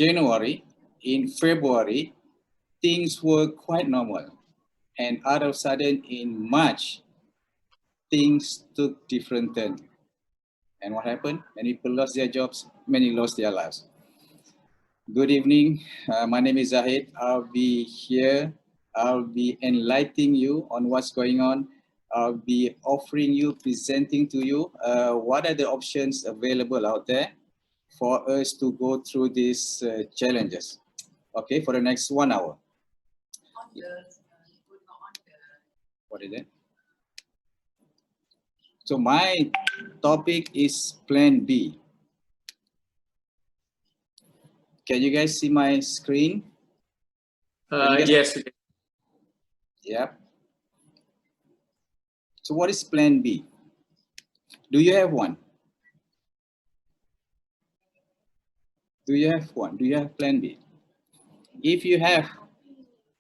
January, in February, things were quite normal. And all of a sudden in March, things took different turn. And what happened? Many people lost their jobs, many lost their lives. Good evening, my name is Zahid. I'll be here. I'll be enlightening you on what's going on. I'll be offering you, presenting to you what are the options available out there for us to go through these challenges, okay, for the next 1 hour. What is it? So my topic is Plan B. Can you guys see my screen? Yes. Yep. So what is Plan B? Do you have one? Do you have one? Do you have Plan B? If you have,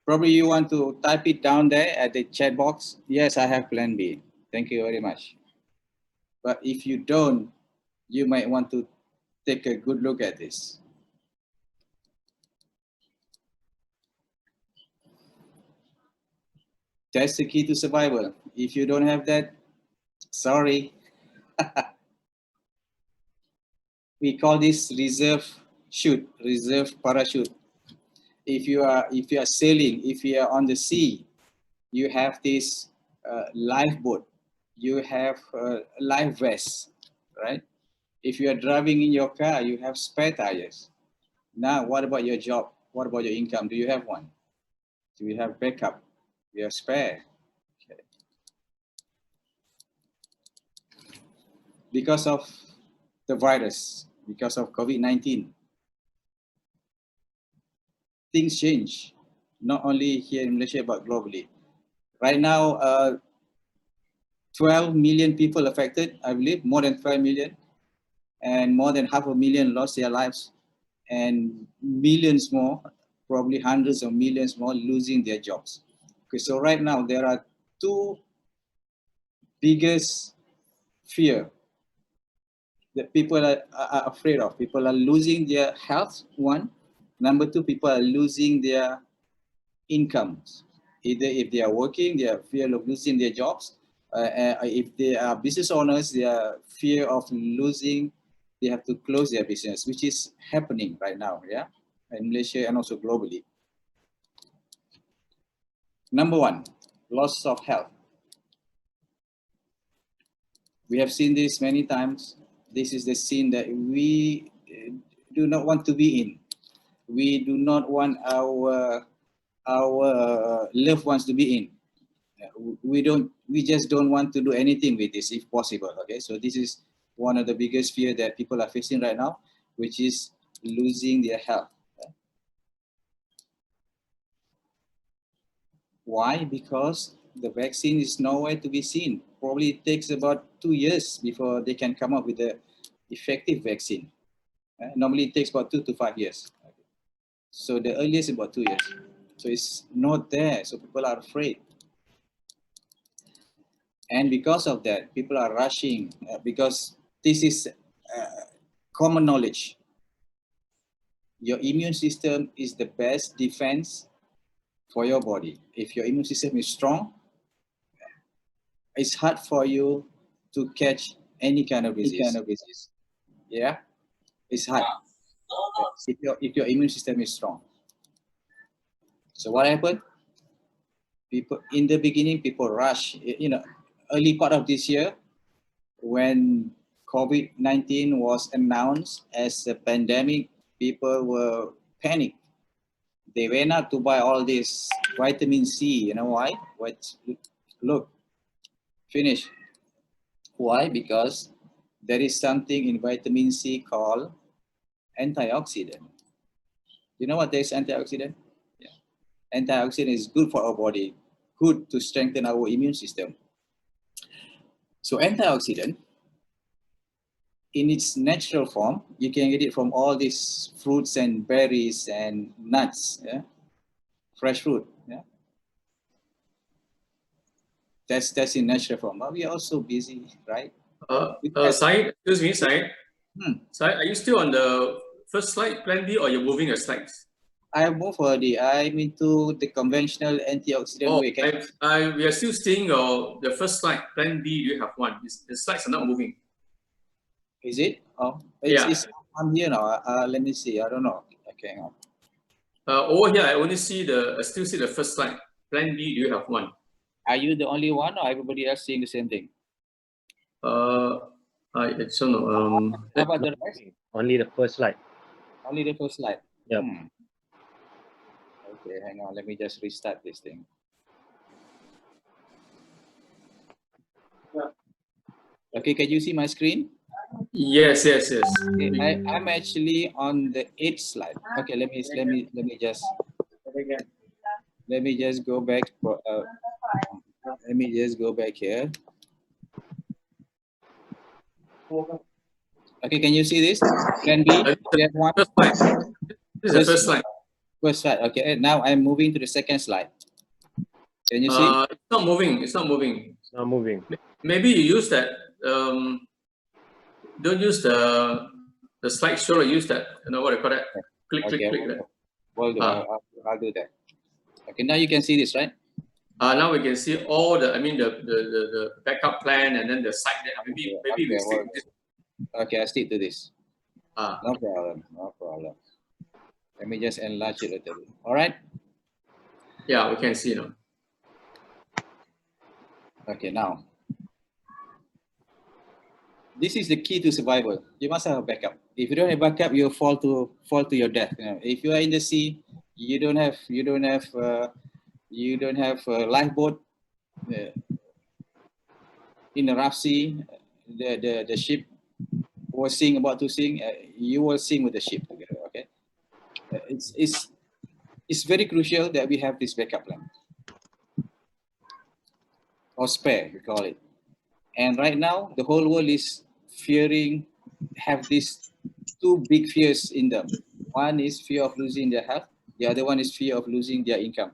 probably you want to type it down there at the chat box. Yes, I have Plan B. Thank you very much. But if you don't, you might want to take a good look at this. That's the key to survival. If you don't have that, sorry. We call this reserve chute, reserve parachute. If you are sailing, if you are on the sea, you have this lifeboat, you have life vest, right? If you are driving in your car, you have spare tires. Now, what about your job? What about your income? Do you have one? Do you have backup? Do you have spare? Okay. Because of the virus, because of COVID-19, things change, not only here in Malaysia, but globally. Right now, 12 million people affected, I believe, more than 12 million, and more than 500,000 lost their lives, and millions more, probably hundreds of millions more, losing their jobs. Okay, so right now, there are two biggest fear that people are afraid of. People are losing their health, one. Number two, people are losing their incomes. Either if they are working, they are fear of losing their jobs. If they are business owners, they are fear of losing, they have to close their business, which is happening right now, yeah, in Malaysia and also globally. Number one, loss of health. We have seen this many times. This is the scene that we do not want to be in. We do not want our loved ones to be in. We just don't want to do anything with this if possible, okay? So this is one of the biggest fear that people are facing right now, which is losing their health. Why? Because the vaccine is nowhere to be seen. Probably it takes about 2 years before they can come up with an effective vaccine. Normally it takes about 2 to 5 years. So the earliest is about 2 years. So it's not there, so people are afraid. And because of that, people are rushing because this is common knowledge. Your immune system is the best defense for your body. If your immune system is strong, it's hard for you to catch any kind of disease. Yeah, it's hard if your immune system is strong. So what happened? People in the beginning, people rush. You know, early part of this year, when COVID-19 was announced as a pandemic, people were panicked. They went out to buy all this vitamin C. You know why? Look, finish. Why? Because there is something in vitamin C called antioxidant. You know what is antioxidant? Yeah. Antioxidant is good for our body, good to strengthen our immune system. So antioxidant, in its natural form, you can get it from all these fruits and berries and nuts, yeah? Fresh fruit. Yeah? That's in natural form. But we are also busy, right? Zahid, excuse me, Zahid. Zahid, are you still on the first slide, Plan B, or you're moving your slides? I move already. I'm into the conventional antioxidant way. We are still seeing the first slide, Plan B. You have one. The slides are not moving. Is it? Oh, Yeah. I'm here now. Let me see. I don't know. Okay, hang on. Over here, I only see I still see the first slide. Plan B, do you have one? Are you the only one, or everybody else seeing the same thing? I don't know. How about the rest? Only the first slide. Only the first slide. Yep. Okay, hang on. Let me just restart this thing. Okay, can you see my screen? Yes. Okay, I'm actually on the 8th slide. Okay, let me just go back for let me just go back here. Okay, can you see this? Can be one. First slide. This is the first slide. First slide. Okay, and now I'm moving to the second slide. Can you see? It's not moving. It's not moving. It's not moving. Maybe you use that. Don't use the slideshow. Use that. You know what I call that? Click. Well, I'll do that. Okay, now you can see this, right? Now we can see all the backup plan, and then the site that maybe we stick this. Okay, I stick to this. No problem. Let me just enlarge it a little bit. All right. Yeah, we can see now. Okay, now this is the key to survival. You must have a backup. If you don't have backup, you'll fall to your death. You know, if you are in the sea, you don't have a lifeboat. In the rough sea, the ship was about to sink. You will sink with the ship together. Okay, it's very crucial that we have this backup plan, or spare, we call it. And right now, the whole world is have these two big fears in them. One is fear of losing their health. The other one is fear of losing their income.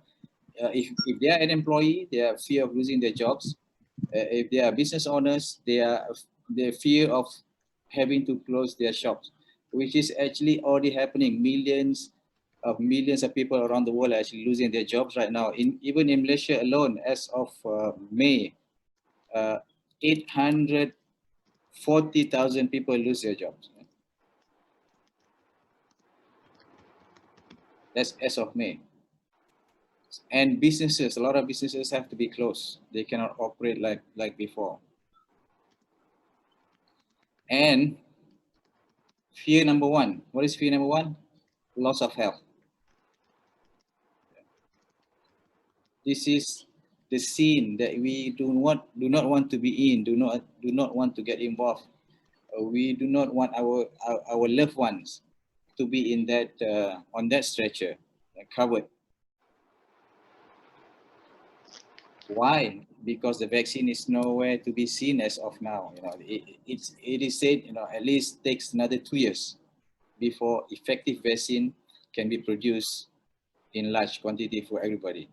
If they are an employee, they have fear of losing their jobs. If they are business owners, they fear of having to close their shops, which is actually already happening. Millions of people around the world are actually losing their jobs right now. Even in Malaysia alone, as of May, 840,000 people lose their jobs. That's as of May. And a lot of businesses have to be closed. They cannot operate like before. And fear number one. What is fear number one? Loss of health. This is the scene that we do not want to be in. Do not want to get involved. We do not want our loved ones to be in that on that stretcher, covered. Why? Because the vaccine is nowhere to be seen as of now. You know, it is said, you know, at least takes another 2 years before effective vaccine can be produced in large quantity for everybody.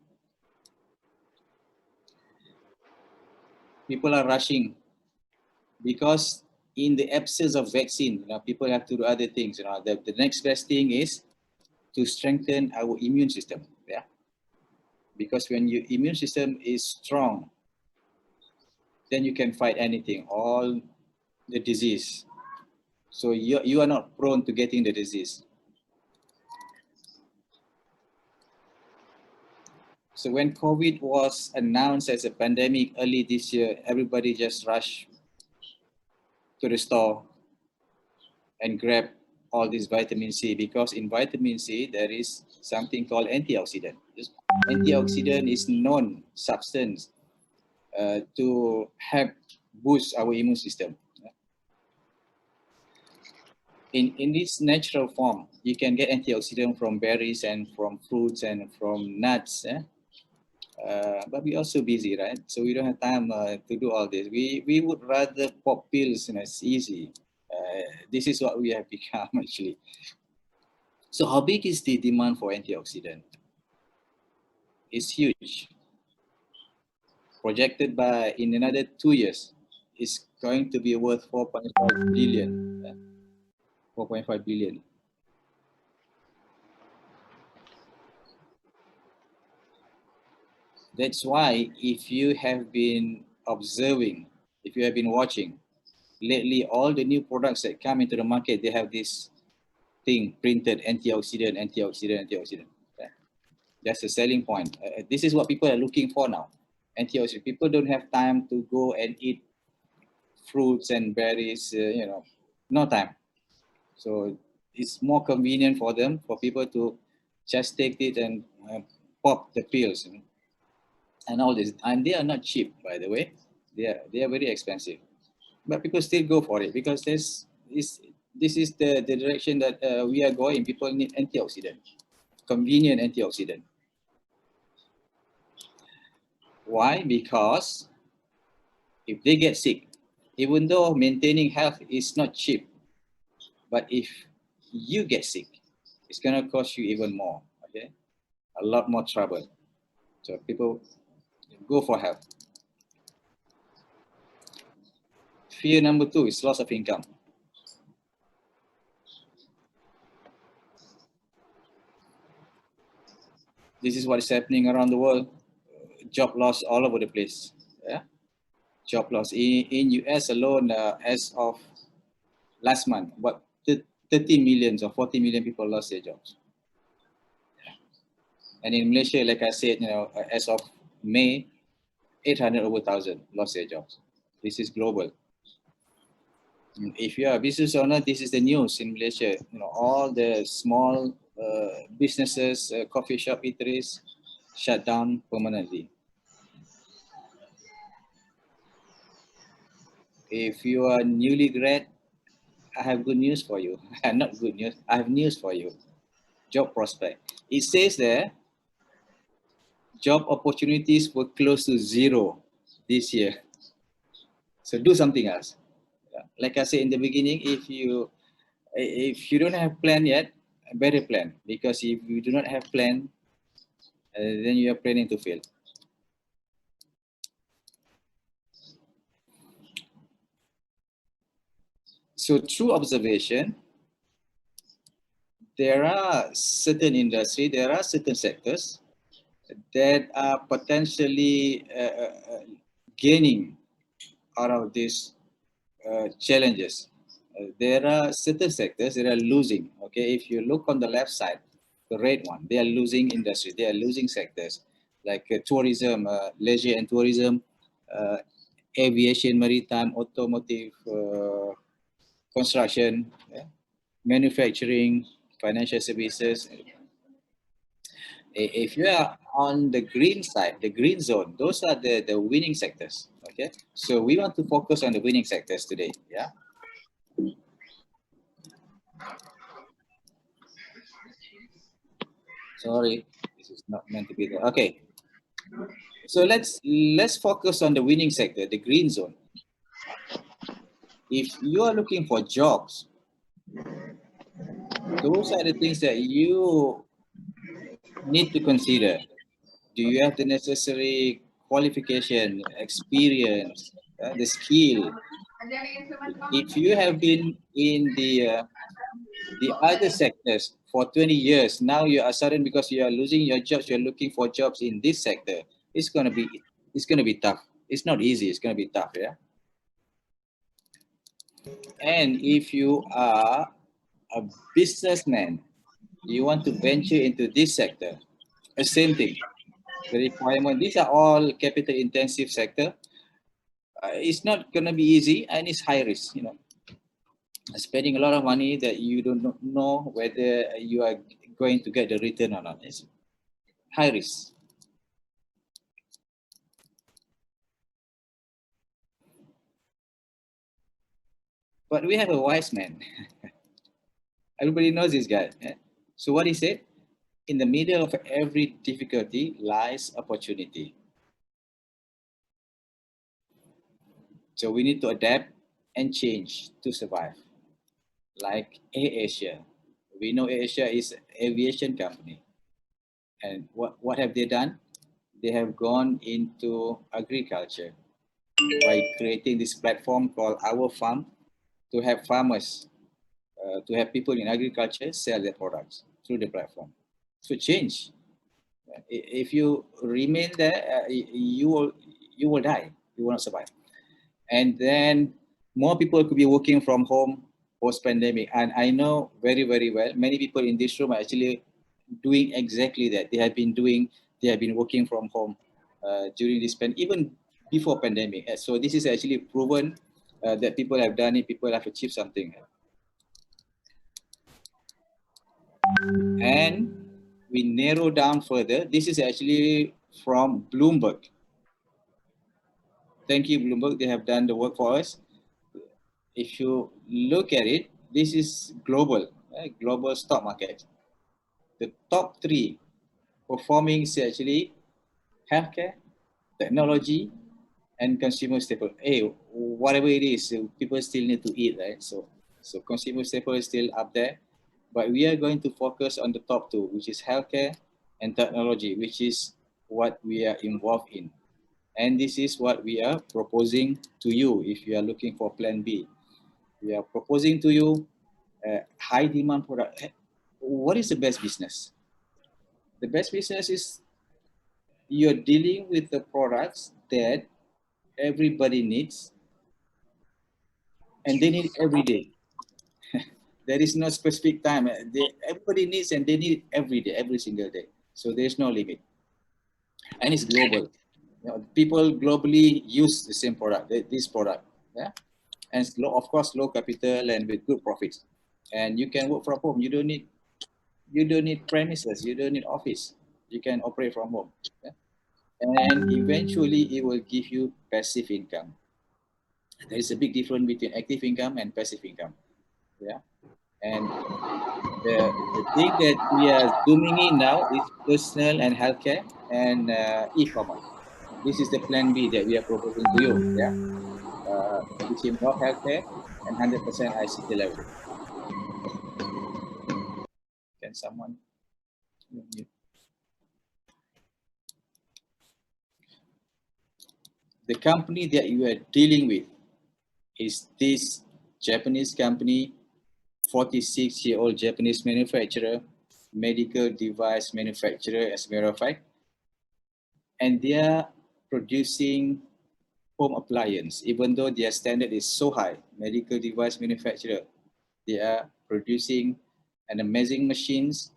People are rushing because in the absence of vaccine, you know, people have to do other things. You know, the next best thing is to strengthen our immune system. Yeah, because when your immune system is strong, then you can fight anything, all the disease. So you are not prone to getting the disease. So when COVID was announced as a pandemic early this year, everybody just rushed to the store and grab all this vitamin C, because in vitamin C, there is something called antioxidant. This antioxidant is known substance to help boost our immune system. In this natural form, you can get antioxidant from berries and from fruits and from nuts. But we're also busy, right? So we don't have time to do all this. We would rather pop pills, and it's easy. This is what we have become actually. So how big is the demand for antioxidant? It's huge. Projected by in another 2 years, it's going to be worth 4.5 billion. 4.5 billion. That's why if you have been observing, if you have been watching, lately all the new products that come into the market, they have this thing printed, antioxidant, antioxidant, antioxidant. Okay? That's the selling point. This is what people are looking for now. Antioxidant. People don't have time to go and eat fruits and berries, no time. So it's more convenient for them, for people to just take it and pop the pills, and all this. And they are not cheap, by the way. They are very expensive. But people still go for it because this is the direction that we are going. People need antioxidant, convenient antioxidant. Why? Because if they get sick, even though maintaining health is not cheap, but if you get sick, it's gonna cost you even more. Okay, a lot more trouble. So people go for help. Fear number 2 is loss of income. This is what is happening around the world. Job loss all over the place. Yeah, job loss in US alone, as of last month, what 30 million or 40 million people lost their jobs. And in Malaysia, like I said, as of May, 800 over 1,000 lost their jobs. This is global. If you are a business owner, this is the news in Malaysia. All the small businesses, coffee shop, eateries, shut down permanently. If you are newly grad, I have good news for you. Not good news, I have news for you. Job prospect. It says there, job opportunities were close to zero this year. So do something else. Like I said in the beginning, if you don't have plan yet, better plan, because if you do not have plan, then you are planning to fail. So through observation, there are certain industry, there are certain sectors that are potentially gaining out of these challenges. There are certain sectors that are losing. Okay, if you look on the left side, the red one, they are losing industry, they are losing sectors like tourism, leisure and tourism, aviation, maritime, automotive, construction, manufacturing, financial services. If you are on the green side, the green zone, those are the winning sectors. Okay, so we want to focus on the winning sectors today. Yeah. Sorry, this is not meant to be there. Okay, so let's focus on the winning sector, the green zone. If you are looking for jobs, those are the things that you need to consider. Do you have the necessary qualification, experience, the skill? If you have been in the other sectors for 20 years, now you are sudden because you are losing your jobs, you're looking for jobs in this sector. It's gonna be tough. It's not easy. It's gonna be tough. Yeah. And if you are a businessman, you want to venture into this sector, the same thing. The requirement, these are all capital intensive sector. It's not going to be easy, and it's high risk, spending a lot of money that you don't know whether you are going to get the return or not. It's high risk. But we have a wise man. Everybody knows this guy. Yeah? So what he said, in the middle of every difficulty lies opportunity. So we need to adapt and change to survive. Like AirAsia. We know AirAsia is an aviation company. And what have they done? They have gone into agriculture by creating this platform called Our Farm to have farmers, to have people in agriculture sell their products through the platform. So change. If you remain there, you will die. You will not survive. And then more people could be working from home post-pandemic. And I know very, very well, many people in this room are actually doing exactly that. They have been working from home during this even before pandemic. So this is actually proven that people have done it, people have achieved something. And we narrow down further. This is actually from Bloomberg. Thank you, Bloomberg. They have done the work for us. If you look at it, this is global, global stock market. The top three performing is actually healthcare, technology, and consumer staple. Hey, whatever it is, people still need to eat, right? So consumer staple is still up there, but we are going to focus on the top two, which is healthcare and technology, which is what we are involved in. And this is what we are proposing to you if you are looking for plan B. We are proposing to you a high demand product. What is the best business? The best business is you're dealing with the products that everybody needs and they need every day. There is no specific time. Everybody needs and they need every day, every single day. So there's no limit. And it's global. People globally use the same product, this product. Yeah? And of course, low capital and with good profits. And you can work from home. You don't need premises. You don't need office. You can operate from home. Yeah? And eventually it will give you passive income. There is a big difference between active income and passive income. Yeah. And the thing that we are zooming in now is personal and healthcare and e-commerce. This is the plan B that we are proposing to you. Yeah. Which involve healthcare and 100% ICT level. Can someone? The company that you are dealing with is this Japanese company, 46-year-old Japanese manufacturer, medical device manufacturer, as a matter of fact, and they are producing home appliance, even though their standard is so high. Medical device manufacturer, they are producing an amazing machines,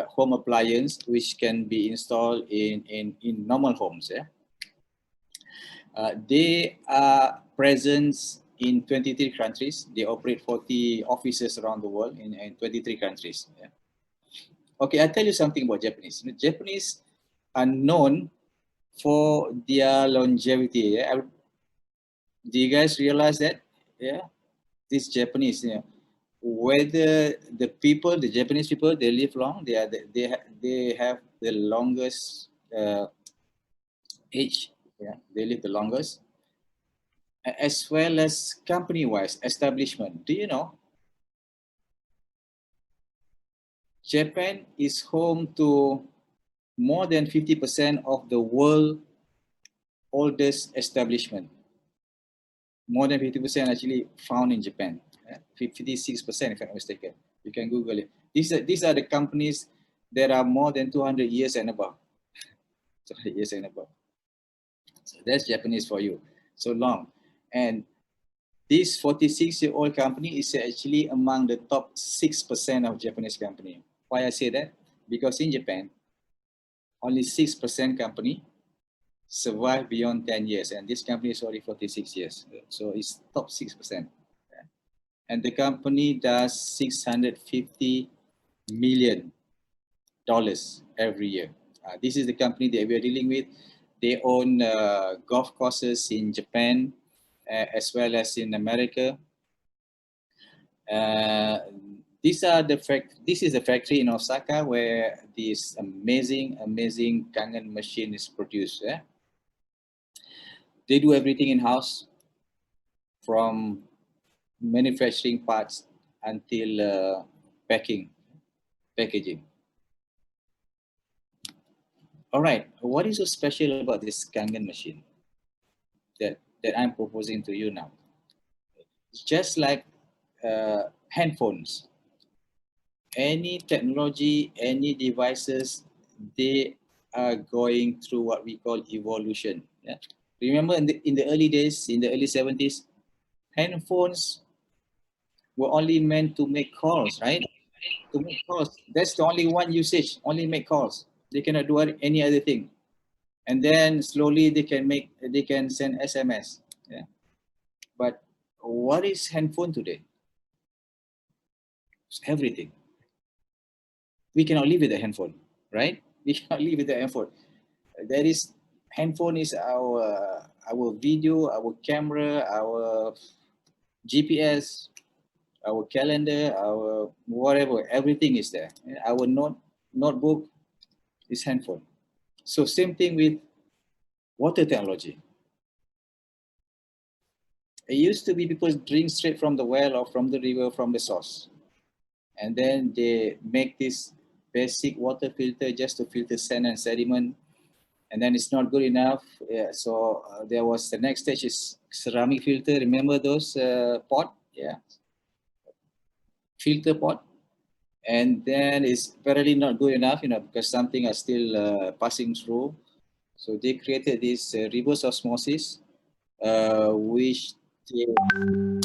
home appliance, which can be installed in normal homes. Yeah? They are present in 23 countries. They operate 40 offices around the world in 23 countries. Yeah. Okay, I'll tell you something about Japanese. The Japanese are known for their longevity. Yeah? Do you guys realize that? Yeah, this Japanese, whether the Japanese people, they live long. They have the longest age. Yeah, they live the longest. As well as company-wise establishment. Do you know Japan is home to more than 50% of the world oldest establishment. More than 50% actually found in Japan. 56% if I'm not mistaken. You can Google it. These are the companies that are more than 200 years and above. 200 years and above. So that's Japanese for you. So long. And this 46-year-old company is actually among the top 6% of Japanese company. Why I say that? Because in Japan, only 6% company survive beyond 10 years. And this company is already 46 years. So it's top 6%. And the company does $650 million every year. This is the company that we are dealing with. They own golf courses in Japan, as well as in America. This is the factory in Osaka where this amazing Kangen machine is produced. Yeah? They do everything in-house, from manufacturing parts until packaging. All right, what is so special about this Kangen machine that I'm proposing to you now? It's just like handphones. Any technology, any devices, they are going through what we call evolution. Yeah. Remember in the early days, in the early 70s, handphones were only meant to make calls, right? To make calls. That's the only one usage, only make calls. They cannot do any other thing. And then slowly they can send SMS. Yeah. But what is handphone today? It's everything. We cannot live with a handphone, right? We cannot live with a handphone. There is handphone is our video, our camera, our GPS, our calendar, our whatever, everything is there. Our notebook is handphone. So same thing with water technology. It used to be people drink straight from the well or from the river, from the source. And then they make this basic water filter just to filter sand and sediment. And then it's not good enough. Yeah, so there was the next stage is ceramic filter. Remember those pot? Yeah, filter pot. And then it's apparently not good enough, because something are still passing through. So they created this reverse osmosis, which they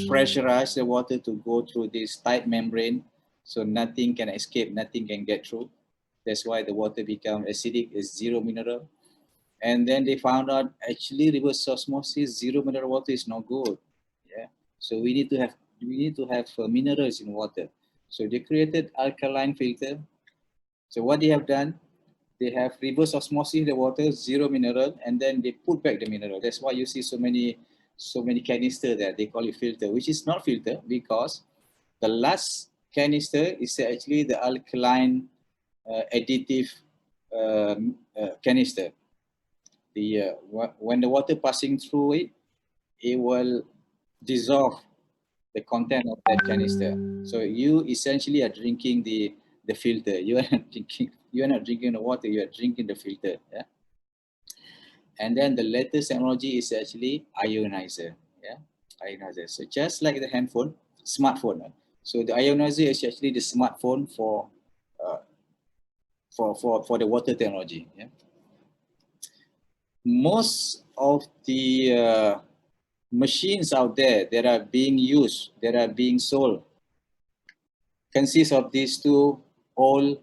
pressurize the water to go through this tight membrane, so nothing can escape, nothing can get through. That's why the water become acidic, is zero mineral. And then they found out actually reverse osmosis, zero mineral water is not good. Yeah, so we need to have minerals in water. So they created alkaline filter. So what they have done, they have reverse osmosis the water, zero mineral, and then they put back the mineral. That's why you see so many canister there. They call it filter, which is not filter, because the last canister is actually the alkaline additive canister. When the water passing through it, it will dissolve the content of that canister. So you essentially are drinking the filter. You are not drinking the water. You are drinking the filter. Yeah. And then the latest technology is actually ionizer. Yeah, ionizer. So just like the smartphone. So the ionizer is actually the smartphone uh, for the water technology. Yeah. Most of the machines out there that are being used, that are being sold, consist of these two old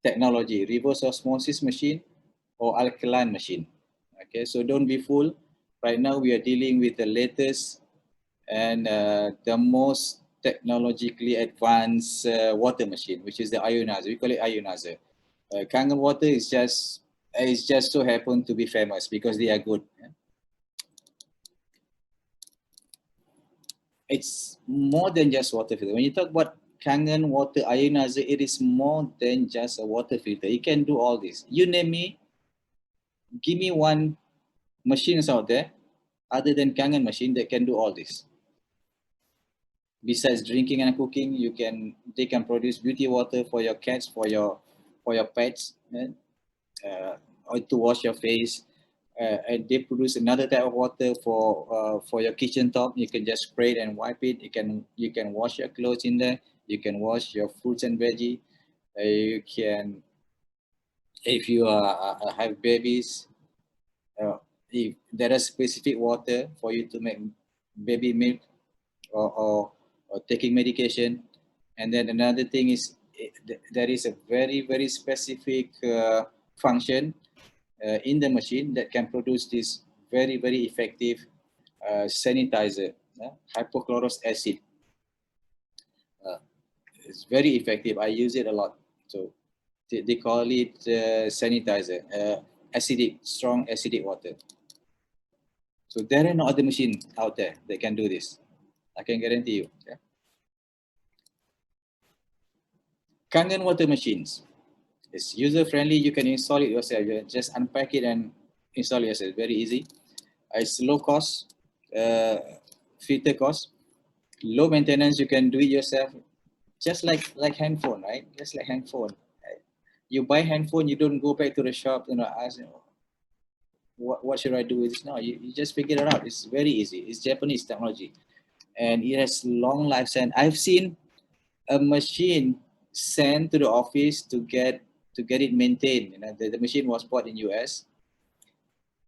technology: reverse osmosis machine or alkaline machine. Okay, so don't be fooled. Right now we are dealing with the latest and the most technologically advanced water machine, which is the ionizer. We call it ionizer. Kangen water is just so happen to be famous because they are good. Yeah? It's more than just water filter. When you talk about Kangen water ionizer, it is more than just a water filter. It can do all this. You name me, give me one machines out there other than Kangen machine that can do all this. Besides drinking and cooking, they can produce beauty water for your cats, for your pets, or to wash your face. And they produce another type of water for your kitchen top. You can just spray it and wipe it. You can wash your clothes in there. You can wash your fruits and veggie. You can, if you have babies, if there is specific water for you to make baby milk or taking medication. And then another thing is there is a very specific function in the machine that can produce this very effective sanitizer, hypochlorous acid. It's very effective. I use it a lot. So they call it sanitizer, strong acidic water. So there are no other machine out there that can do this. I can guarantee you. Yeah? Kangen water machines. It's user friendly. You can install it yourself. You just unpack it and install it yourself. Very easy. It's low cost, filter cost, low maintenance. You can do it yourself, just like handphone, right? Just like handphone. You buy handphone, you don't go back to the shop, ask, what should I do with this? No, you just figure it out. It's very easy. It's Japanese technology, and it has long lifespan. I've seen a machine sent to the office to get to get it maintained. You know, the machine was bought in US.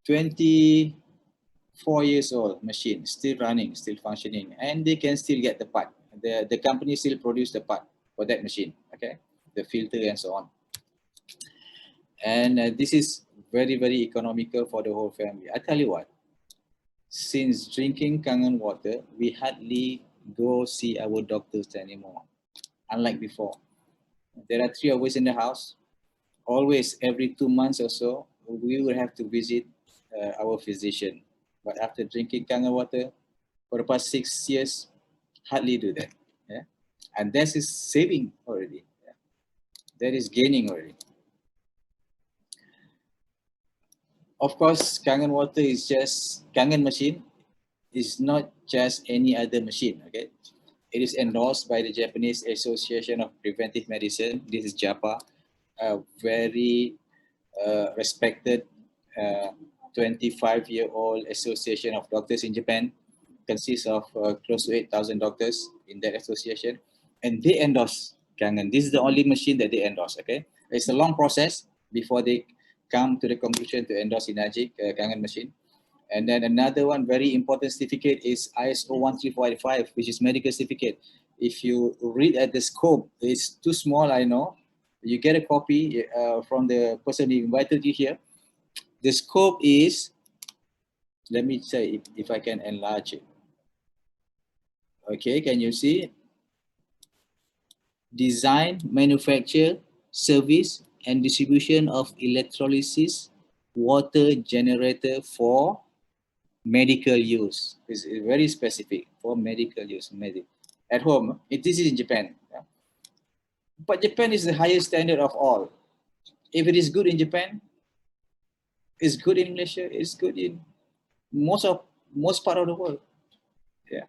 24 years old machine, still running, still functioning, and they can still get the part. The company still produce the part for that machine, okay? The filter and so on. And this is very, very economical for the whole family. I tell you what, since drinking Kangen water, we hardly go see our doctors anymore, unlike before. There are 3 of us in the house. Always, every 2 months or so, we will have to visit our physician. But after drinking Kangen water, for the past 6 years, hardly do that. Yeah? And that is saving already. Yeah? That is gaining already. Of course, Kangen water is just, Kangen machine is not just any other machine, okay? It is endorsed by the Japanese Association of Preventive Medicine. This is JAPA, a very respected 25-year-old association of doctors in Japan. Consists of close to 8,000 doctors in that association, and they endorse Kangen. This is the only machine that they endorse, okay? It's a long process before they come to the conclusion to endorse Inagic Kangen machine. And then another one very important certificate is ISO 13485, which is medical certificate. If you read at the scope, it's too small, I know. You get a copy from the person who invited you here. The scope is, let me say if I can enlarge it. Okay, can you see? Design, manufacture, service, and distribution of electrolysis water generator for medical use. It's very specific for medical use. At home, this is in Japan. Yeah? But Japan is the highest standard of all. If it is good in Japan, it's good in Malaysia, it's good in most part of the world. Yeah.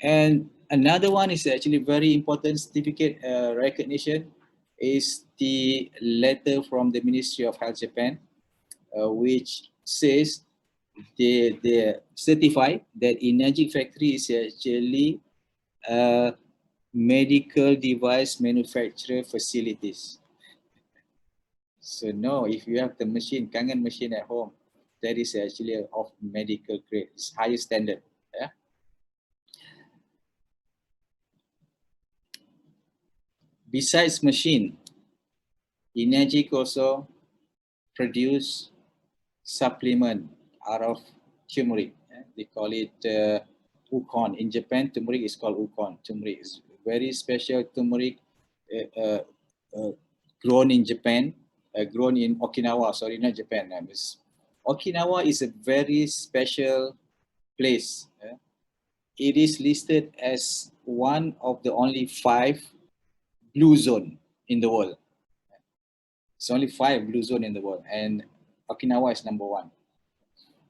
And another one is actually very important certificate recognition is the letter from the Ministry of Health Japan, which says they certify that Inagic factory is actually medical device manufacturer facilities. So no, if you have the machine, Kangen machine at home, that is actually of medical grade, it's highest standard. Yeah. Besides machine, Inagic also produce supplement out of turmeric. They call it ukon. In Japan, turmeric is called ukon. Turmeric is very special turmeric grown in Japan, grown in Okinawa, sorry, not Japan. Okinawa is a very special place. It is listed as one of the only 5 blue zone in the world. It's only 5 blue zone in the world, and Okinawa is number 1.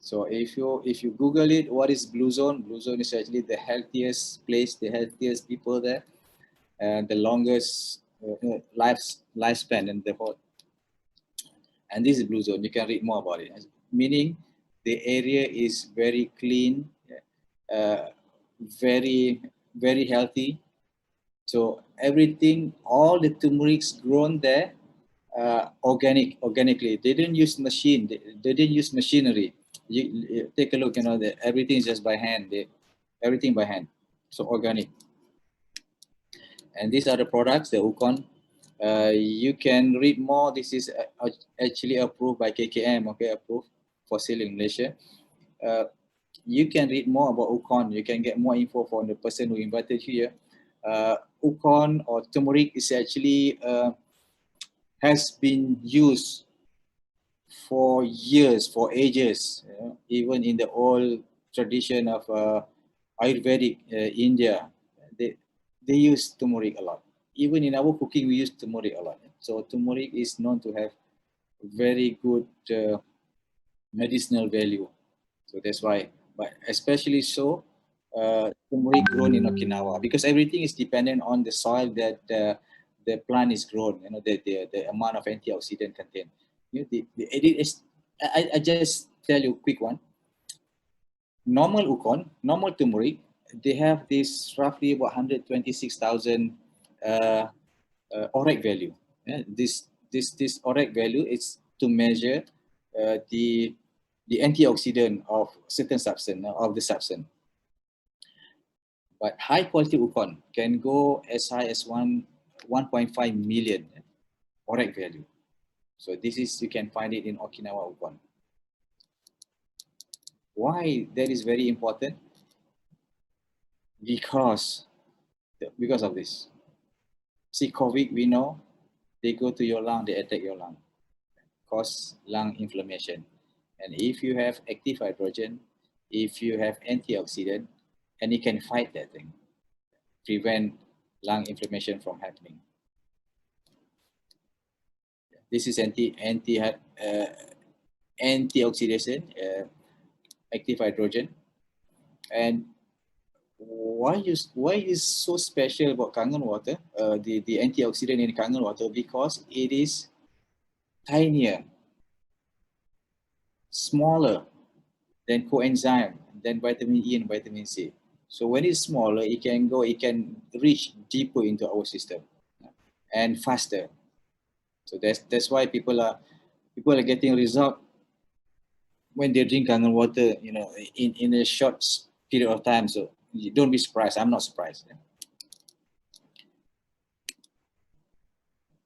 So if you Google it, what is blue zone? Blue zone is actually the healthiest place, the healthiest people there, and the longest lifespan in the whole. And this is blue zone. You can read more about it. Meaning, the area is very clean, very healthy. So everything, all the turmerics grown there, organically. They didn't use machine. They didn't use machinery. You take a look. You know, everything is just by hand. Everything by hand. So organic. And these are the products, the Ukon. You can read more. This is actually approved by KKM. Okay, approved for sale in Malaysia. You can read more about Ukon. You can get more info from the person who invited you here. Ukon or turmeric is actually has been used for years, for ages, even in the old tradition of Ayurvedic India. They use turmeric a lot. Even in our cooking, we use turmeric a lot. So turmeric is known to have very good medicinal value. So that's why, but especially so, turmeric grown in Okinawa, because everything is dependent on the soil that the plant is grown. You know, the amount of antioxidant content. You know, I just tell you a quick one. Normal Ukon, normal turmeric, they have this roughly about 126,000 ORAC value. Yeah, this ORAC value is to measure the antioxidant of certain substance, of the substance. But high quality Ukon can go as high as 1.5 million ORAC value. So this is, you can find it in Okinawa Ukon. Why that is very important? Because of this. See, COVID, we know they go to your lung, they attack your lung, cause lung inflammation. And if you have active hydrogen, if you have antioxidant, and it can fight that thing, prevent lung inflammation from happening. This is antioxidation, active hydrogen. And why is so special about Kangen water, the antioxidant in Kangen water? Because it is tinier, smaller than coenzyme, than vitamin E and vitamin C. So when it's smaller, it can reach deeper into our system and faster. So that's why people are getting result when they drink Kangen water, in a short period of time. So don't be surprised. I'm not surprised.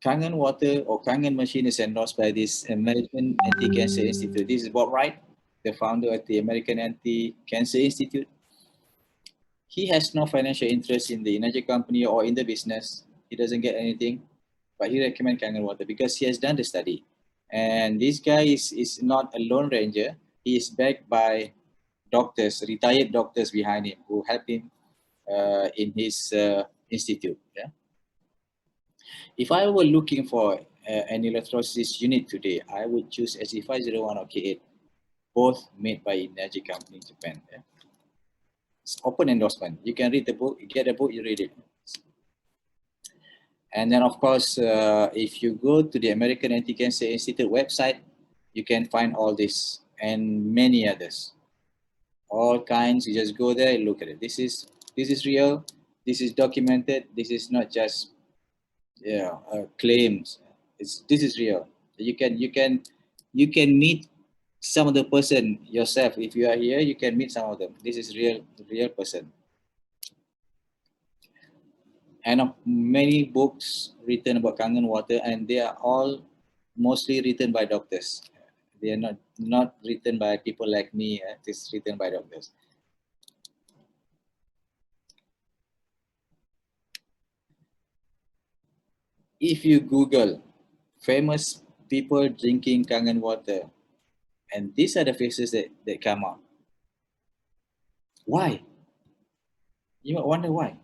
Kangen water or Kangen machine is endorsed by this American Anti-Cancer Institute. This is Bob Wright, the founder of the American Anti-Cancer Institute. He has no financial interest in the energy company or in the business. He doesn't get anything, but he recommends Kangen water because he has done the study. And this guy is not a lone ranger. He is backed by doctors, retired doctors behind him who help him in his institute. Yeah. If I were looking for an electrolysis unit today, I would choose SE501 or K8, both made by energy company in Japan. Yeah. It's open endorsement. You can read the book, you get the book, you read it. And then, of course, if you go to the American Anti-Cancer Institute website, you can find all this and many others. All kinds, you just go there and look at it. This is real, this is documented, this is not just claims. This is real. You can meet some of the person yourself. If you are here, you can meet some of them. This is real person. And many books written about Kangen water, and they are all mostly written by doctors. They are not written by people like me. It's written by doctors. If you Google famous people drinking Kangen water, and these are the faces that come out. Why? You might wonder why.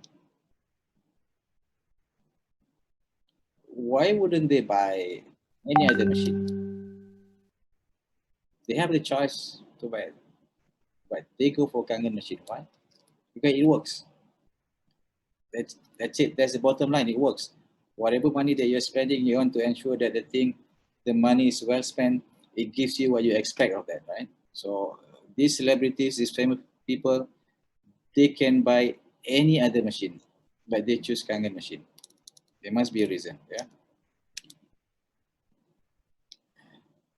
Why wouldn't they buy any other machine? They have the choice to buy it, but they go for Kangen machine. Why? Because it works. That's it. That's the bottom line. It works. Whatever money that you're spending, you want to ensure that the money is well spent. It gives you what you expect of that, right? So these celebrities, these famous people, they can buy any other machine, but they choose Kangen machine. There must be a reason, yeah.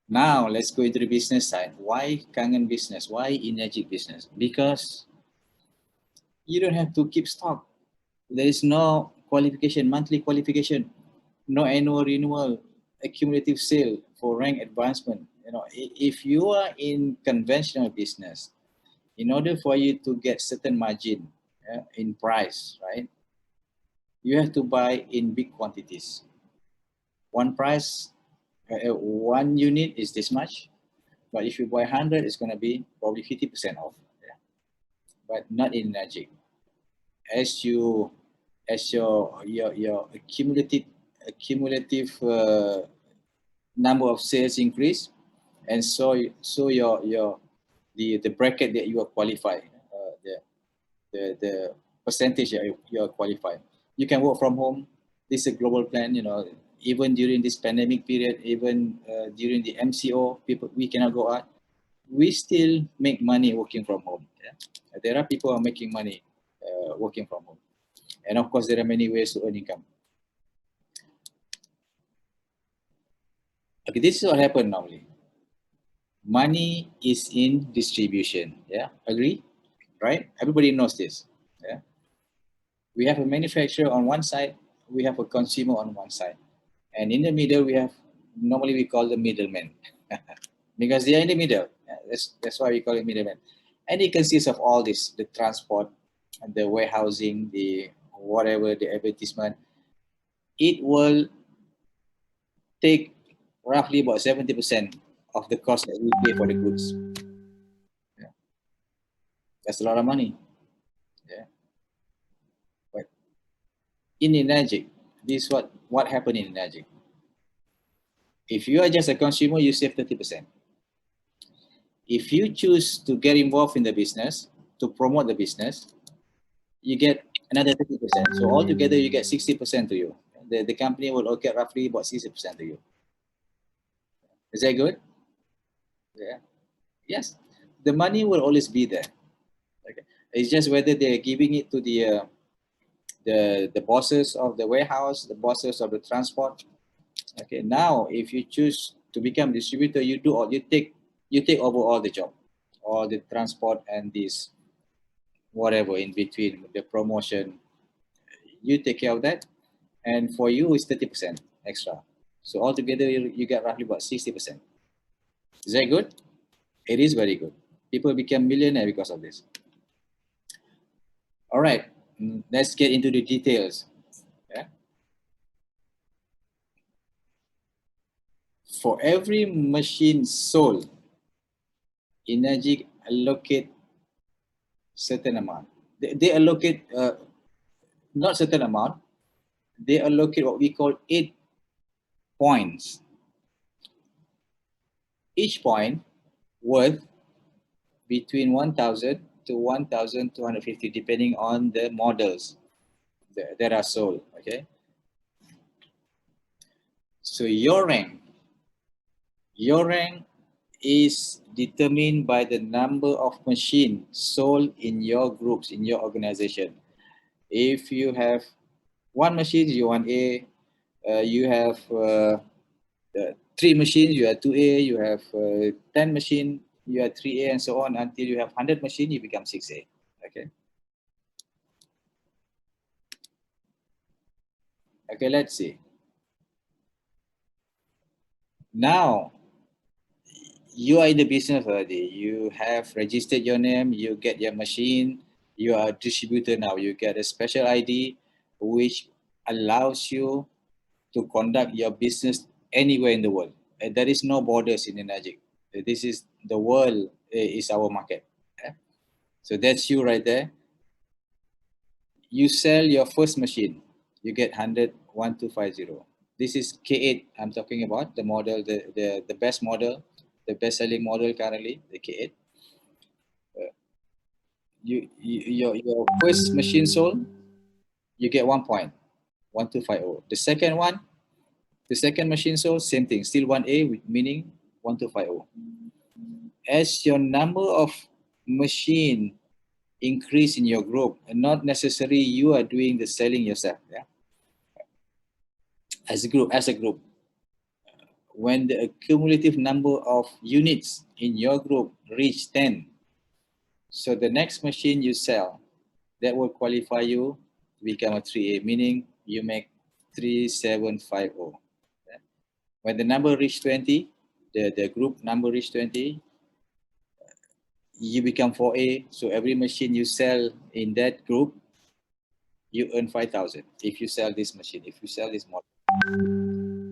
Now let's go into the business side. Why Kangen business? Why Energic business? Because you don't have to keep stock. There is no qualification, monthly qualification, no annual renewal, accumulative sale for rank advancement. If you are in conventional business, in order for you to get certain margin in price, right? You have to buy in big quantities. One price, one unit is this much, but if you buy 100, it's going to be probably 50% off. Yeah? But not in Magic. As your accumulative number of sales increase, and so the bracket that you are qualified, the percentage that you are qualified. You can work from home. This is a global plan. Even during this pandemic period, even during the MCO, we cannot go out. We still make money working from home. Yeah? There are people who are making money working from home. And of course, there are many ways to earn income. Okay, this is what happened normally. Money is in distribution. Yeah, agree? Right? Everybody knows this. Yeah. We have a manufacturer on one side, we have a consumer on one side. And in the middle, we have, normally we call the middlemen because they are in the middle. Yeah, that's why we call it middlemen. And it consists of all this, the transport, and the warehousing, the whatever, the advertisement. It will take roughly about 70% of the cost that we pay for the goods. Yeah. That's a lot of money. Yeah. But in Energic, this is what happened in Energic. If you are just a consumer, you save 30%. If you choose to get involved in the business, to promote the business, you get another 30%. So altogether, you get 60% to you. The company will get roughly about 60% to you. Is that good? Yeah. Yes. The money will always be there. Okay. It's just whether they're giving it to the bosses of the warehouse, the bosses of the transport. Okay. Now, if you choose to become distributor, you take over all the job, all the transport and this whatever in between, the promotion. You take care of that, and for you it's 30% extra. So altogether, you get roughly about 60%. Is that good? It is very good. People become millionaire because of this. All right, let's get into the details. Yeah. For every machine sold, Energic allocate certain amount. They allocate not certain amount. They allocate what we call 8 points. Each point worth between 1,000 to 1,250, depending on the models that are sold. Okay. So your rank is determined by the number of machines sold in your groups, in your organization. If you have 1 machine, you want A. You have 3 machines, you are 2A. You have 10 machines, you are 3A, and so on until you have 100 machines, you become 6A. Okay. Okay, let's see. Now, you are in the business already. You have registered your name, you get your machine, you are a distributor now. You get a special ID which allows you to conduct your business anywhere in the world. There is no borders in Energic. This is the world is our market. So that's you right there. You sell your first machine, you get 100, 1250. This is K8 I'm talking about, the model, the best model, the best selling model currently, the K8. Your first machine sold, you get 1 point, 1250. The second machine sold, same thing, still 1A, meaning 1250. As your number of machine increase in your group, and not necessarily you are doing the selling yourself, yeah? As a group, when the cumulative number of units in your group reach 10, so the next machine you sell, that will qualify you to become a 3A, meaning you make 3750. When the number reach 20, the group number reach 20, you become 4A. So every machine you sell in that group, you earn 5,000 if you sell this machine, if you sell this model.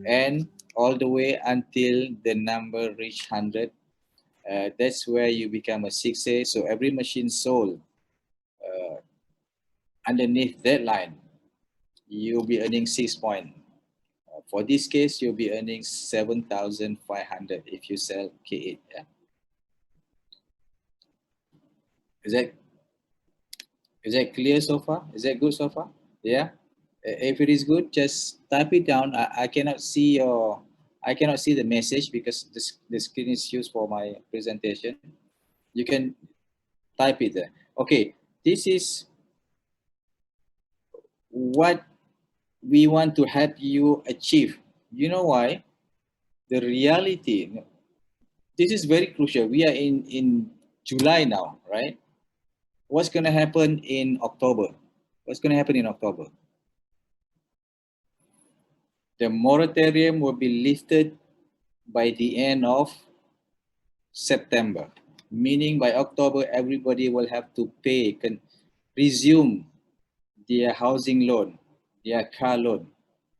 And all the way until the number reach 100, that's where you become a 6A. So every machine sold underneath that line, you'll be earning 6 points. For this case, you'll be earning 7,500 if you sell K8. Yeah? Is that clear so far? Is that good so far? Yeah. If it is good, just type it down. I cannot see the message because the screen is used for my presentation. You can type it there. Okay, this is what we want to help you achieve. You know why? The reality, this is very crucial. We are in July now, right? What's going to happen in October? What's going to happen in October? The moratorium will be lifted by the end of September, meaning by October, everybody will have to pay, resume their housing loan, their car loan.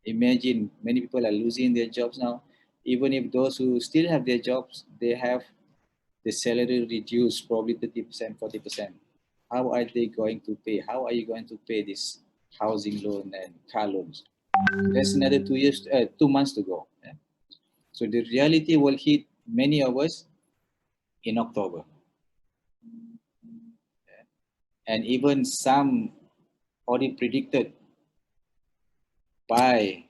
Imagine many people are losing their jobs now. Even if those who still have their jobs, they have the salary reduced probably 30%, 40%. How are they going to pay? How are you going to pay this housing loan and car loans? That's another 2 years, 2 months to go. Yeah? So the reality will hit many of us in October. Yeah? And even some already predicted by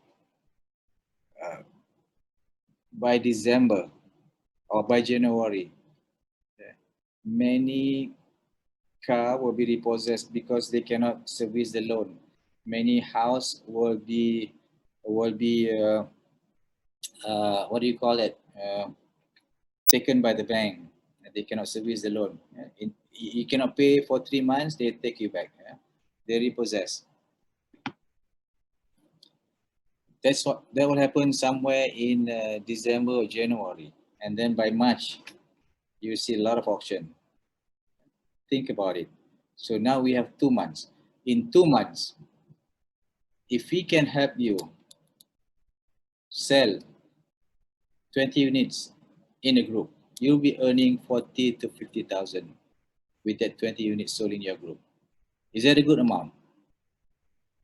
December or by January, yeah, many car will be repossessed because they cannot service the loan. Many house will be what do you call it? Taken by the bank. They cannot service the loan. You cannot pay for 3 months. They take you back. They repossess. That will happen somewhere in December or January, and then by March, you see a lot of auction. Think about it. So now we have 2 months. In 2 months, if we can help you sell 20 units in a group, you'll be earning 40 to 50,000 with that 20 units sold in your group. Is that a good amount?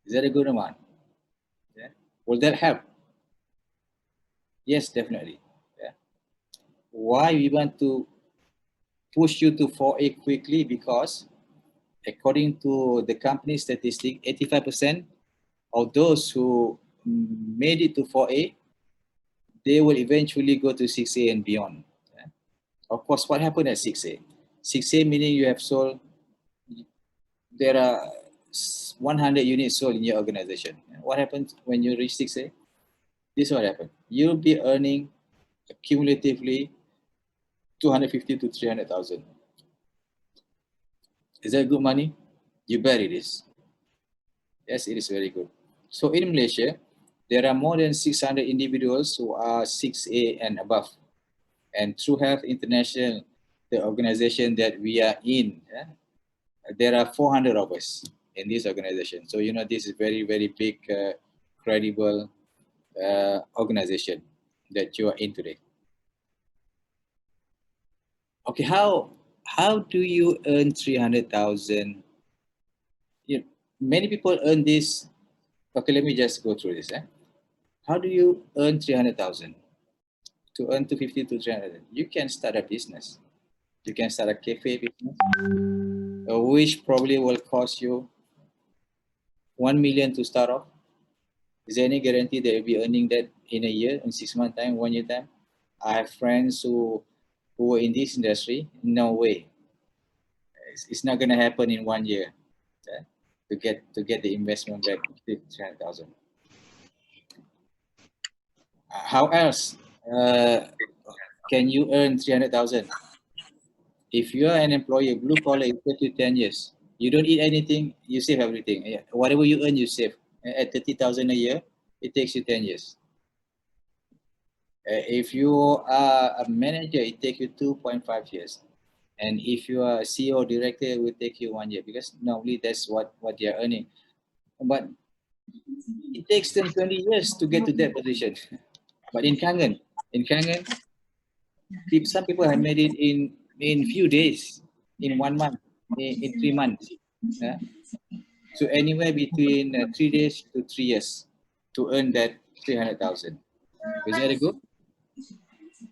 Is that a good amount? Yeah. Will that help? Yes, definitely. Yeah. Why we want to push you to 4A quickly? Because according to the company statistic, 85% of those who made it to 4A, they will eventually go to 6A and beyond. Yeah. Of course, what happened at 6A? 6A meaning you have sold, there are 100 units sold in your organization. What happens when you reach 6A? This is what happened. You'll be earning cumulatively 250 to 300,000. Is that good money? You bet it is. Yes, it is very good. So in Malaysia, there are more than 600 individuals who are 6A and above. And through Health International, the organization that we are in, there are 400 of us in this organization. So, you know, this is very, very big, credible organization that you are in today. Okay, how do you earn 300,000? Many people earn this. Okay, let me just go through this. How do you earn 300,000? To earn 250 to 300, you can start a business. You can start a cafe business, which probably will cost you 1 million to start off. Is there any guarantee that you'll be earning that in a year, in 6 months time, 1 year time? I have friends who are in this industry. No way. It's not going to happen in 1 year. To get the investment back, 300,000. How else can you earn 300,000? If you are an employee, blue collar, it takes you 10 years. You don't eat anything, you save everything. Whatever you earn, you save. At 30,000 a year, it takes you 10 years. If you are a manager, it takes you 2.5 years. And if you are a CEO director, it will take you 1 year, because normally that's what they are earning. But it takes them 20 years to get to that position. But in Kangen, some people have made it in few days, in 1 month, in 3 months. Yeah? So anywhere between 3 days to 3 years to earn that 300,000. Is that good?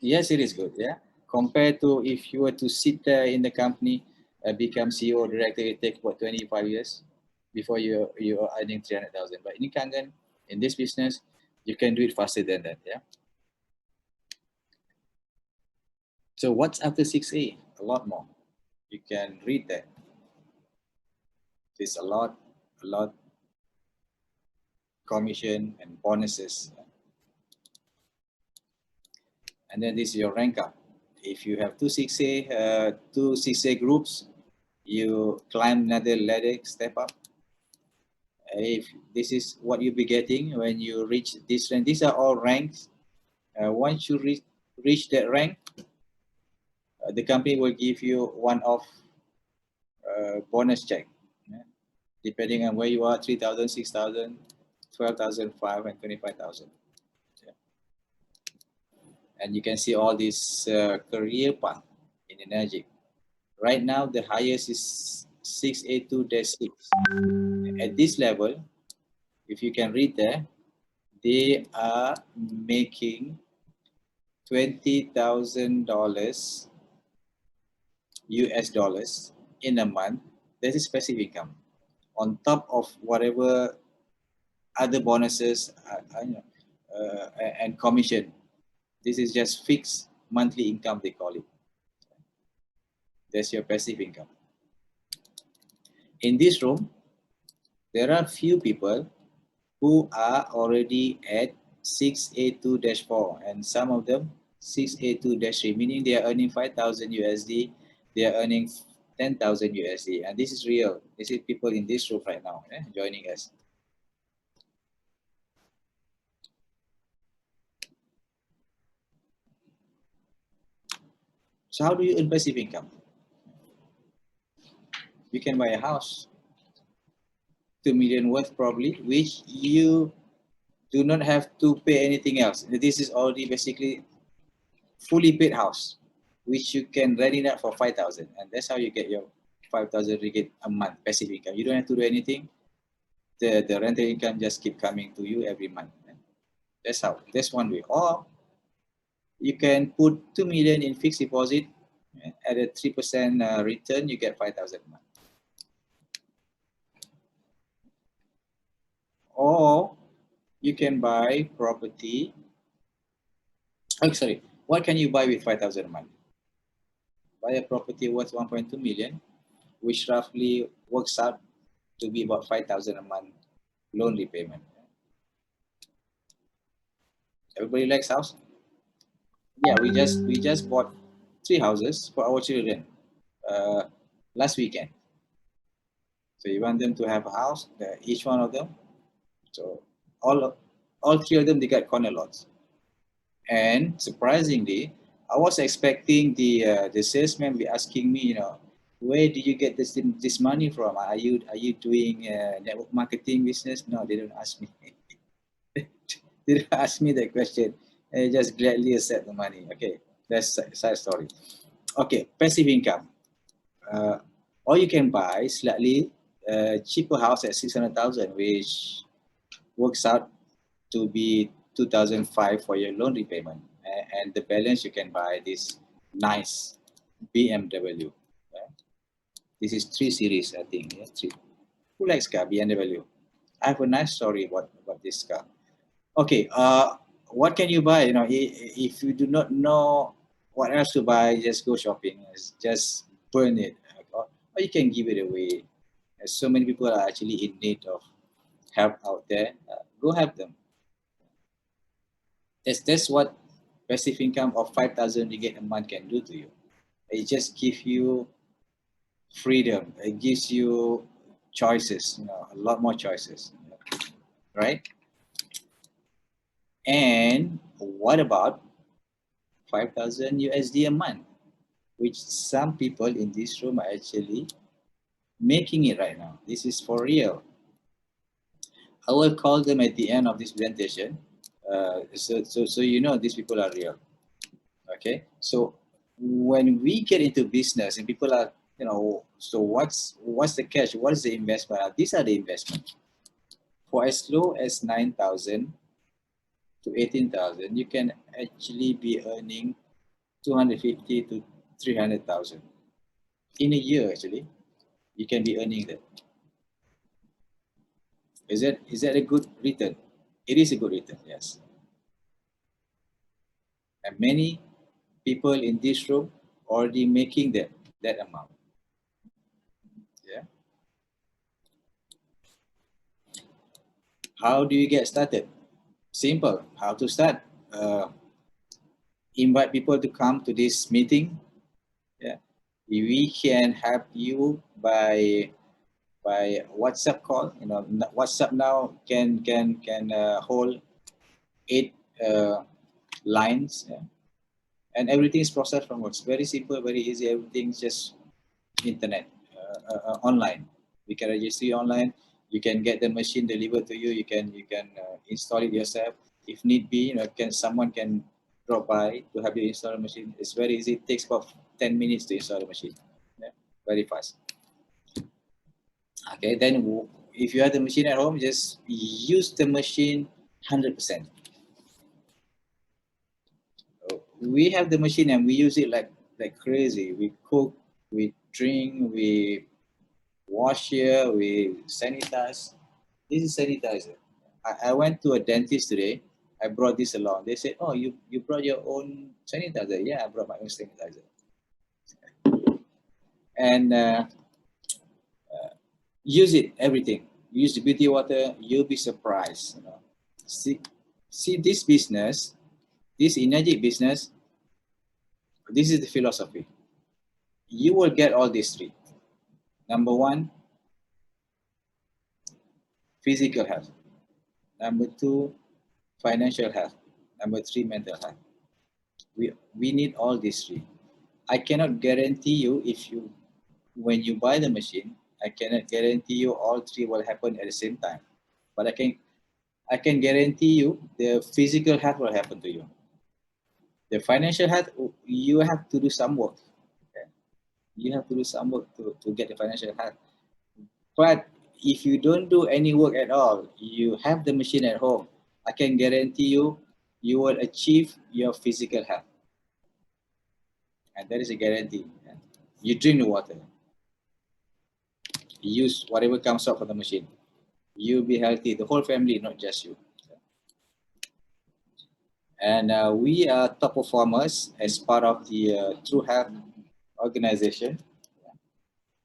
Yes, it is good. Yeah. Compared to if you were to sit there in the company, become CEO or director, it takes about 25 years before you are earning 300,000. But in Kangen, in this business, you can do it faster than that. Yeah. So what's after 6A? A lot more. You can read that. There's a lot commission and bonuses. And then this is your rank up. If you have two 6A groups, you climb another ladder, step up. If this is what you'll be getting when you reach this rank, these are all ranks. Once you reach that rank, the company will give you one-off bonus check, depending on where you are, 3,000, 6,000, 12,000, 5, and 25,000. And you can see all this career path in Energic. Right now, the highest is 6A2-6. At this level, if you can read there, they are making $20,000 US dollars in a month. That is passive income on top of whatever other bonuses and commission. This is just fixed monthly income, they call it. That's your passive income. In this room, there are few people who are already at 6A2-4, and some of them 6A2-3, meaning they are earning 5,000 USD, they are earning 10,000 USD, and this is real. This is people in this room right now joining us. So how do you earn passive income? You can buy a house, 2 million worth probably, which you do not have to pay anything else. This is already basically fully paid house, which you can rent it out for 5,000, and that's how you get your 5,000 ringgit a month passive income. You don't have to do anything. The rental income just keep coming to you every month. That's how. That's one way. Or you can put 2 million in fixed deposit at a 3% return. You get 5,000 a month. Or you can buy property. Oh, sorry. What can you buy with 5,000 a month? Buy a property worth 1.2 million, which roughly works out to be about 5,000 a month loan repayment. Everybody likes house? Yeah, we just bought 3 houses for our children last weekend. So you want them to have a house, each one of them. So all 3 of them, they got corner lots. And surprisingly, I was expecting the salesman be asking me, where did you get this money from? Are you doing network marketing business? No, they don't ask me. They don't ask me that question. I just gladly accept the money. Okay, that's a side story. Okay, passive income. Or you can buy slightly cheaper house at 600,000, which works out to be 2,005 for your loan repayment, and the balance you can buy this nice BMW. This is 3 Series, I think. Yeah, 3. Who likes car? BMW. I have a nice story about this car. Okay, what can you buy? If you do not know what else to buy, just go shopping. Just burn it, or you can give it away. So many people are actually in need of help out there. Go help them. That's what passive income of 5,000 ringgit a month can do to you. It just gives you freedom. It gives you choices, a lot more choices, right? And what about 5,000 USD a month, which some people in this room are actually making it right now. This is for real. I will call them at the end of this presentation. So these people are real. Okay, so when we get into business and people are, so what's the cash? What is the investment? These are the investments. For as low as 9,000 to 18,000, you can actually be earning 250 to 300,000 in a year. Actually, you can be earning that. Is that a good return? It is a good return, yes. And many people in this room already making that amount. Yeah. How do you get started? Simple. How to start? invite people to come to this meeting. Yeah, we can help you by WhatsApp call. You know, WhatsApp now can hold 8 lines, yeah. And everything is processed from works. Very simple, very easy. Everything's just internet, online. We can register you online. You can get the machine delivered to you. You can install it yourself. If need be, you know, someone can drop by to have you install the machine. It's very easy. It takes about 10 minutes to install the machine. Yeah, very fast. Okay, then if you have the machine at home, just use the machine 100%. We have the machine and we use it like crazy. We cook, we drink, we wash here, we sanitize. This is sanitizer. I went to a dentist today. I brought this along. They said, "Oh, you brought your own sanitizer?" Yeah, I brought my own sanitizer. And use it, everything. Use the beauty water. You'll be surprised. You know, see this business, this energy business. This is the philosophy. You will get all these three. Number one, physical health. Number two, financial health. Number three, mental health. We need all these three. I cannot guarantee you when you buy the machine, I cannot guarantee you all three will happen at the same time. But I can guarantee you the physical health will happen to you. The financial health, you have to do some work. Okay? You have to do some work to get the financial health. But if you don't do any work at all, you have the machine at home, I can guarantee you, you will achieve your physical health. And that is a guarantee. You drink the water. Use whatever comes out from the machine. You'll be healthy, the whole family, not just you. And we are top performers as part of the True Health organization.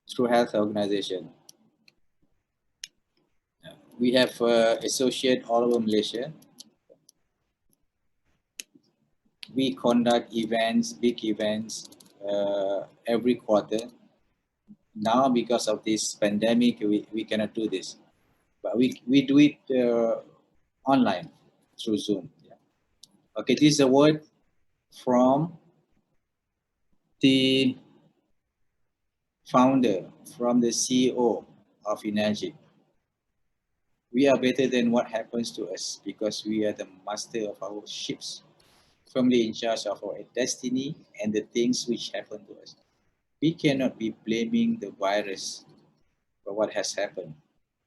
True Health organization. We have associate all over Malaysia. We conduct events, big events, every quarter. Now, because of this pandemic, we cannot do this. But we do it online through Zoom. Yeah. Okay, this is a word from the founder, from the CEO of Energy. We are better than what happens to us because we are the master of our ships, firmly in charge of our destiny and the things which happen to us. We cannot be blaming the virus for what has happened.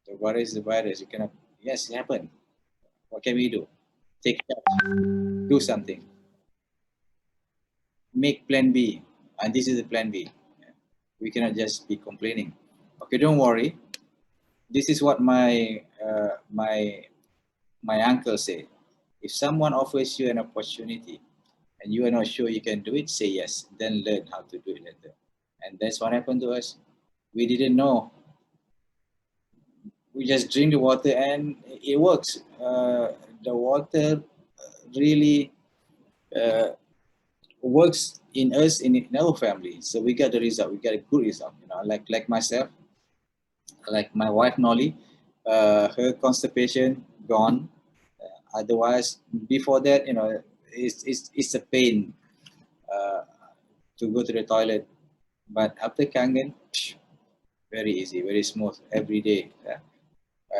The virus is the virus. You cannot, yes, it happened. What can we do? Take charge, do something. Make plan B, and this is the plan B. We cannot just be complaining. Okay, don't worry. This is what my uncle said. If someone offers you an opportunity and you are not sure you can do it, say yes. Then learn how to do it later. And that's what happened to us. We didn't know. We just drink the water and it works. The water really works in us, in our family. So we got the result. We got a good result. You know, like myself, like my wife Nolly, her constipation gone. Otherwise, before that, you know, it's a pain to go to the toilet. But after Kangen, very easy, very smooth, every day.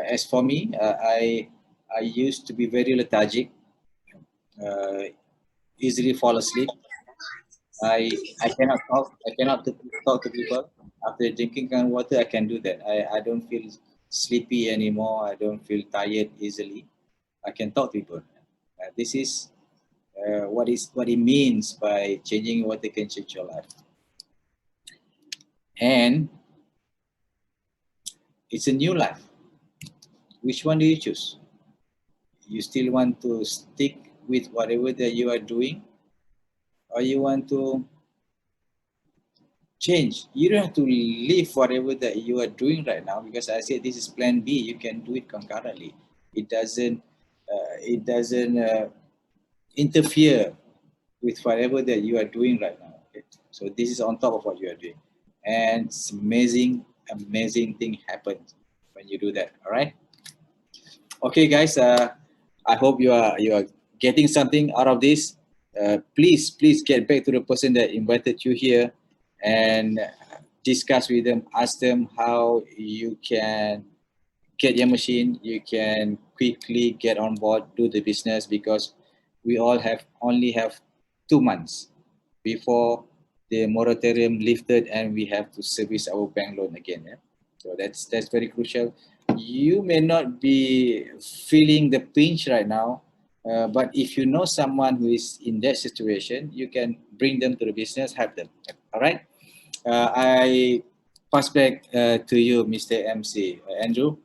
As for me, I used to be very lethargic, easily fall asleep. I cannot talk. I cannot talk to people. After drinking canned water, I can do that. I don't feel sleepy anymore. I don't feel tired easily. I can talk to people. This is what it means by changing water can change your life. And it's a new life. Which one do you choose? You still want to stick with whatever that you are doing, or you want to change? You don't have to leave whatever that you are doing right now, because I said this is plan B. You can do it concurrently. It doesn't interfere with whatever that you are doing right now. Okay? So this is on top of what you are doing, and it's amazing thing happens when you do that. All right. Okay, guys. I hope you are getting something out of this. Please get back to the person that invited you here, and discuss with them. Ask them how you can get your machine, you can quickly get on board, do the business, because we all only have 2 months before the moratorium lifted and we have to service our bank loan again. Yeah? So that's very crucial. You may not be feeling the pinch right now, but if you know someone who is in that situation, you can bring them to the business, help them. All right. I pass back to you, Mr. MC. Andrew.